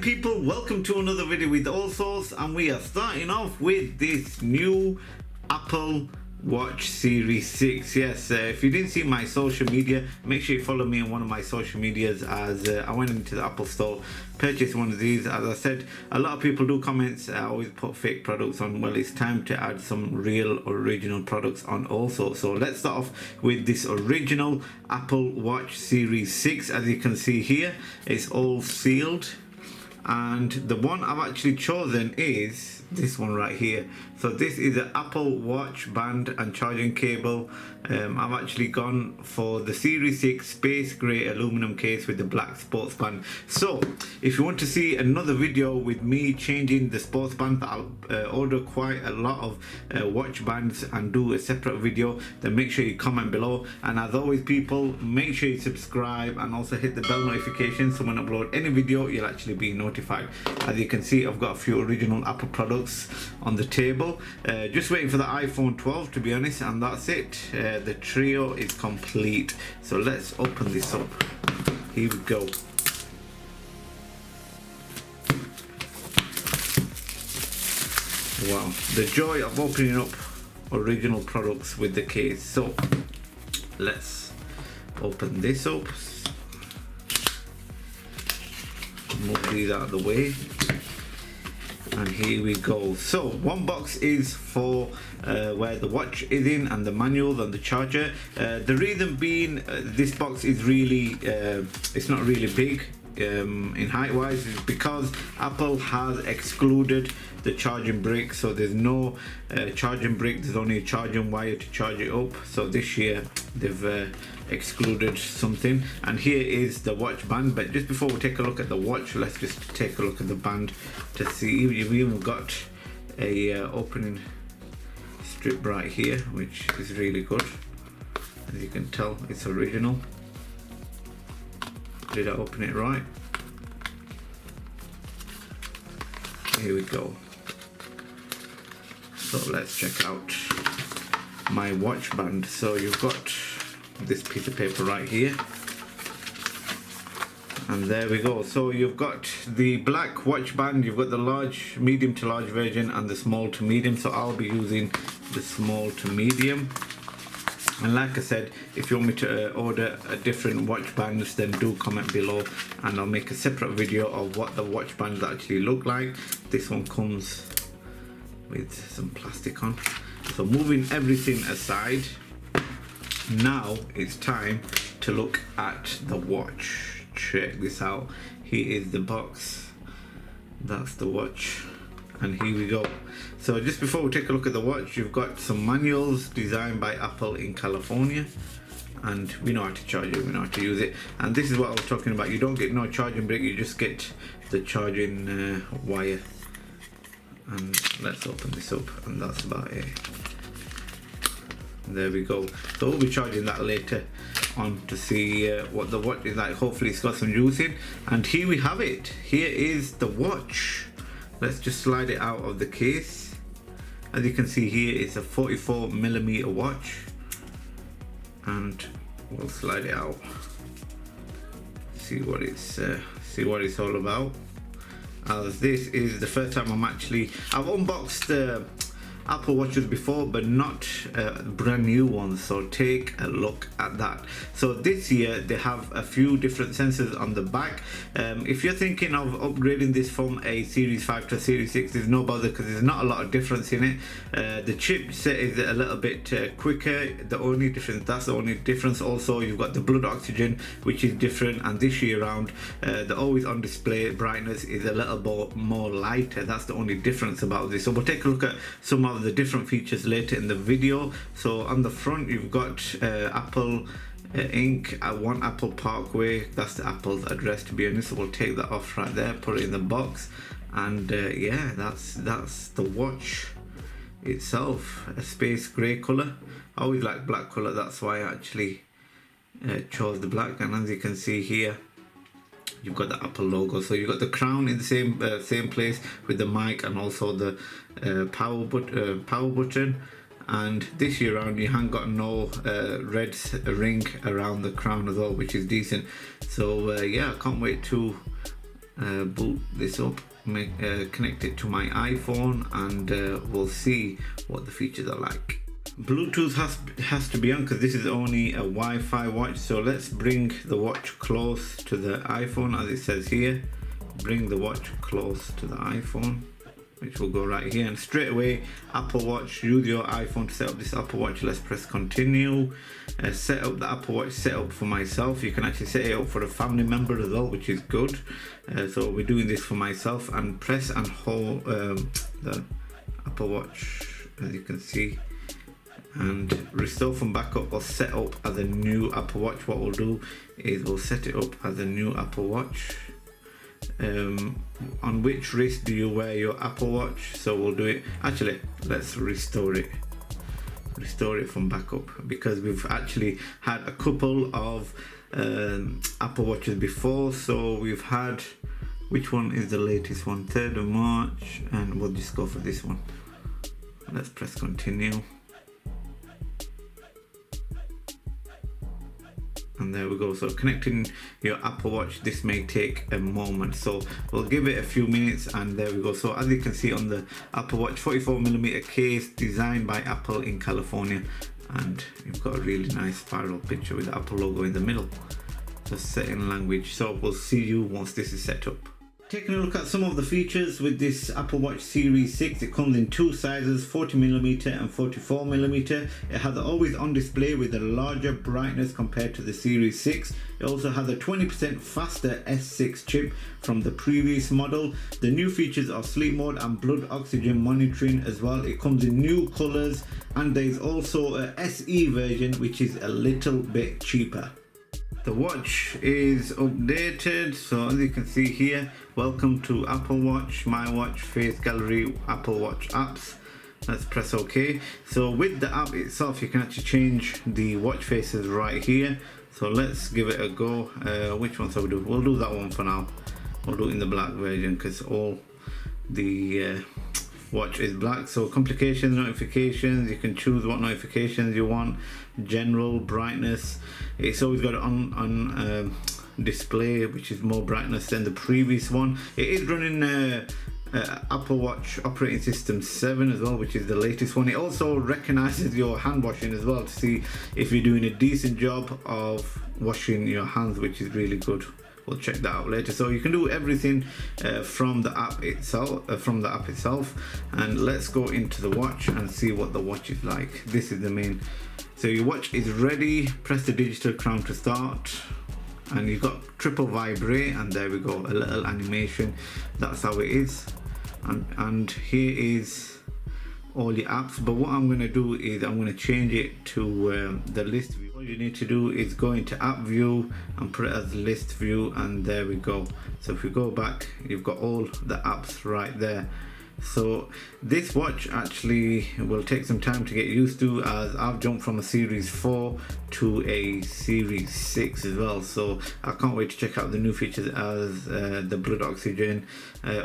people, welcome to another video with Allsortzz, and we are starting off with this new Apple Watch Series 6. Yes, if you didn't see my social media, make sure you follow me on one of my social medias, as I went into the Apple store, purchased one of these. As I said, a lot of people do comments, I always put fake products on. Well, it's time to add some real original products on also. So let's start off with this original Apple Watch Series 6. As you can see here, it's all sealed, and the one I've actually chosen is this one right here. So this is an Apple Watch band and charging cable. I've actually gone for the Series 6 space grey aluminum case with the black sports band. So if you want to see another video with me changing the sports band, I'll order quite a lot of watch bands and do a separate video, then make sure you comment below. And as always people, make sure you subscribe and also hit the bell notification, so when I upload any video you'll actually be notified. As you can see, I've got a few original Apple products on the table, just waiting for the iPhone 12 to be honest, and that's it. The trio is complete. So let's open this up. Here we go. Wow, the joy of opening up original products with the case. So let's open this up, move these out of the way, and here we go. So one box is for where the watch is in, and the manual and the charger. The reason being, this box is really it's not really big in height wise, is because Apple has excluded the charging brick. So there's no charging brick, there's only a charging wire to charge it up. So this year they've excluded something, and here is the watch band. But just before we take a look at the watch, let's just take a look at the band to see. You've even got a opening strip right here, which is really good. As you can tell, it's original. Did I open it right? Here we go. So let's check out my watch band. So you've got this piece of paper right here, and there we go. So you've got the black watch band, you've got the large, medium to large version, and the small to medium. So I'll be using the small to medium. And like I said, if you want me to order a different watch bands, then do comment below and I'll make a separate video of what the watch bands actually look like. This one comes with some plastic on. So moving everything aside, now it's time to look at the watch. Check this out. Here is the box. That's the watch. And here we go. So just before we take a look at the watch, you've got some manuals designed by Apple in California, and we know how to charge it, we know how to use it. And this is what I was talking about, you don't get no charging brick, you just get the charging wire. And let's open this up, and that's about it. There we go. So we'll be charging that later on to see what the watch is like. Hopefully it's got some juice in. And here we have it. Here is the watch. Let's just slide it out of the case. As you can see here, it's a 44mm watch, and we'll slide it out. See what it's all about. As this is the first time I've unboxed Apple Watches before, but not brand new ones, so take a look at that. So this year they have a few different sensors on the back. If you're thinking of upgrading this from a Series 5 to a Series 6, there's no bother, because there's not a lot of difference in it. The chipset is a little bit quicker. That's the only difference. Also, you've got the blood oxygen, which is different, and this year around the always on display brightness is a little bit more lighter. That's the only difference about this. So we'll take a look at some of the different features later in the video. So on the front you've got Apple Inc. at 1 Apple Parkway. That's the Apple's address, to be honest. So we'll take that off right there, put it in the box, and yeah, that's the watch itself. A space grey color. I always like black color, that's why I actually chose the black. And as you can see here, you've got the Apple logo. So you've got the crown in the same place with the mic, and also the power button. And this year round you haven't got no red ring around the crown as well, which is decent. So yeah, I can't wait to boot this up, connect it to my iPhone, and we'll see what the features are like. Bluetooth has to be on because this is only a Wi-Fi watch. So let's bring the watch close to the iPhone, as it says here. Bring the watch close to the iPhone, which will go right here, and straight away Apple Watch. Use your iPhone to set up this Apple Watch. Let's press continue. Set up the Apple Watch setup for myself. You can actually set it up for a family member as well, which is good. So we're doing this for myself, and press and hold the Apple Watch, as you can see, and restore from backup or set up as a new Apple Watch. What we'll do is we'll set it up as a new Apple Watch. On which wrist do you wear your Apple Watch? So we'll do it, actually let's restore it from backup, because we've actually had a couple of Apple Watches before. So we've had, which one is the latest one? 3rd of March, and we'll just go for this one. Let's press continue. And there we go. So connecting your Apple Watch, this may take a moment, so we'll give it a few minutes, and there we go. So as you can see on the Apple Watch, 44mm case, designed by Apple in California, and you've got a really nice spiral picture with the Apple logo in the middle. Just set in language. So we'll see you once this is set up. Taking a look at some of the features with this Apple Watch Series 6, it comes in two sizes, 40mm and 44mm. It has always on display with a larger brightness compared to the Series 6. It also has a 20% faster S6 chip from the previous model. The new features are sleep mode and blood oxygen monitoring as well. It comes in new colors, and there is also a SE version which is a little bit cheaper. The watch is updated, so as you can see here, welcome to Apple Watch, My Watch, Face Gallery, Apple Watch apps. Let's press OK. So with the app itself, you can actually change the watch faces right here. So let's give it a go. Which one shall we do? We'll do that one for now. We'll do it in the black version because all the watch is black. So complications, notifications, you can choose what notifications you want. General, brightness, it's always got it on display, which is more brightness than the previous one. It is running Apple Watch operating system 7 as well, which is the latest one. It also recognizes your hand washing as well to see if you're doing a decent job of washing your hands, which is really good. We'll check that out later. So you can do everything from the app itself. And let's go into the watch and see what the watch is like. This is the main. So your watch is ready. Press the digital crown to start, and you've got triple vibrate, and there we go, a little animation. That's how it is. And here is all your apps, but what I'm going to do is I'm going to change it to the list view. All you need to do is go into app view and put it as list view, and there we go. So if we go back, you've got all the apps right there. So this watch actually will take some time to get used to, as I've jumped from a Series 4 to a Series 6 as well. So I can't wait to check out the new features, as the blood oxygen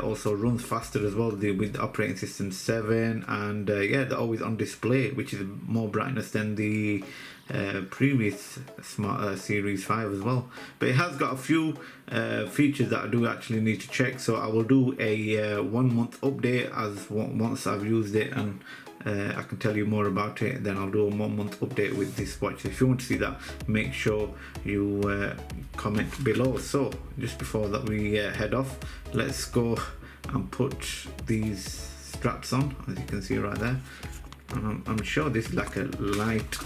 also runs faster as well with the operating system 7, and yeah, they're always on display, which is more brightness than the previous smart Series 5 as well. But it has got a few features that I do actually need to check, so I will do a 1 month update as once I've used it, and I can tell you more about it. Then I'll do a 1 month update with this watch. If you want to see that, make sure you comment below. So just before that we head off, let's go and put these straps on, as you can see right there. And I'm sure this is like a light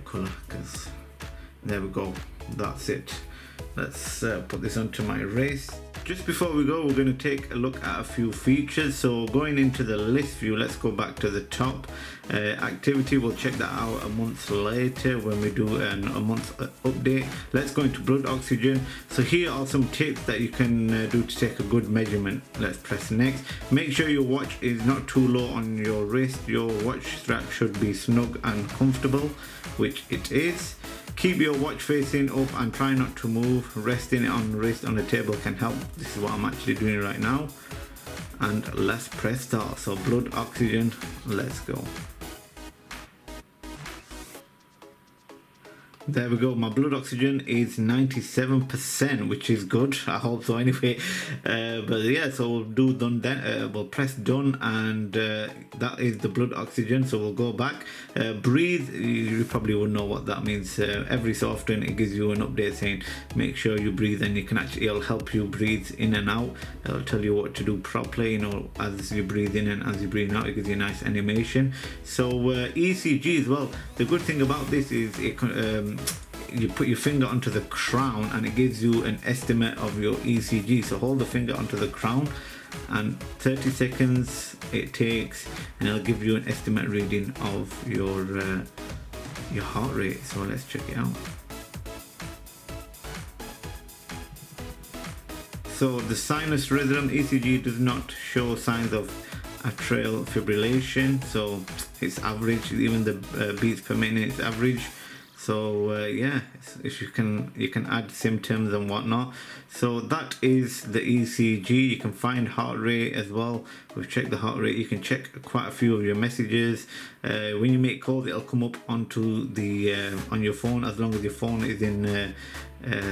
color, because there we go, that's it. Let's put this onto my wrist. Just before we go, we're going to take a look at a few features. So going into the list view, let's go back to the top. Activity, we'll check that out a month later when we do a month update. Let's go into blood oxygen. So here are some tips that you can do to take a good measurement. Let's press next. Make sure your watch is not too low on your wrist. Your watch strap should be snug and comfortable, which it is. Keep your watch facing up and try not to move. Resting it on wrist on the table can help. This is what I'm actually doing right now. And let's press start. So blood oxygen, let's go. There we go. My blood oxygen is 97%, which is good. I hope so anyway. But yeah, so we'll do done then. We'll press done, and that is the blood oxygen. So we'll go back. Breathe. You probably would know what that means. Every so often it gives you an update saying make sure you breathe, and you can actually, it'll help you breathe in and out. It'll tell you what to do properly, you know, as you breathe in and as you breathe out. It gives you a nice animation. So ECG as well. The good thing about this is it you put your finger onto the crown and it gives you an estimate of your ECG. So hold the finger onto the crown and 30 seconds it takes, and it'll give you an estimate reading of your heart rate. So let's check it out. So the sinus rhythm ECG does not show signs of atrial fibrillation, so it's average. Even the beats per minute is average. So yeah, if you can add symptoms and whatnot. So that is the ECG. You can find heart rate as well. We've checked the heart rate. You can check quite a few of your messages. When you make calls, it'll come up onto the on your phone, as long as your phone is in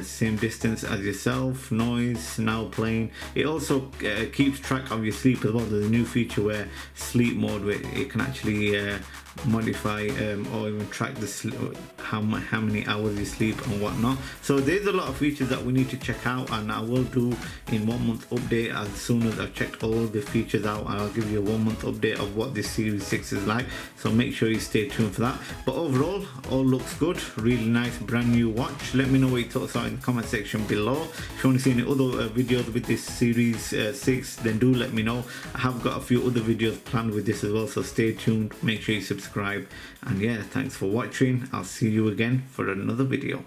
same distance as yourself. Noise now playing. It also keeps track of your sleep as well. There's a new feature where sleep mode, where it can actually modify or even track the sleep, how many hours you sleep and whatnot. So there's a lot of features that we need to check out, and I will do in 1 month update as soon as I've checked all the features out, and I'll give you a 1 month update of what this Series 6 is like. So make sure you stay tuned for that. But overall, all looks good. Really nice brand new watch. Let me know what your thoughts are in the comment section below. If you want to see any other videos with this Series 6, then do let me know. I have got a few other videos planned with this as well, so stay tuned. Make sure you subscribe, and yeah, thanks for watching. I'll see you again for another video.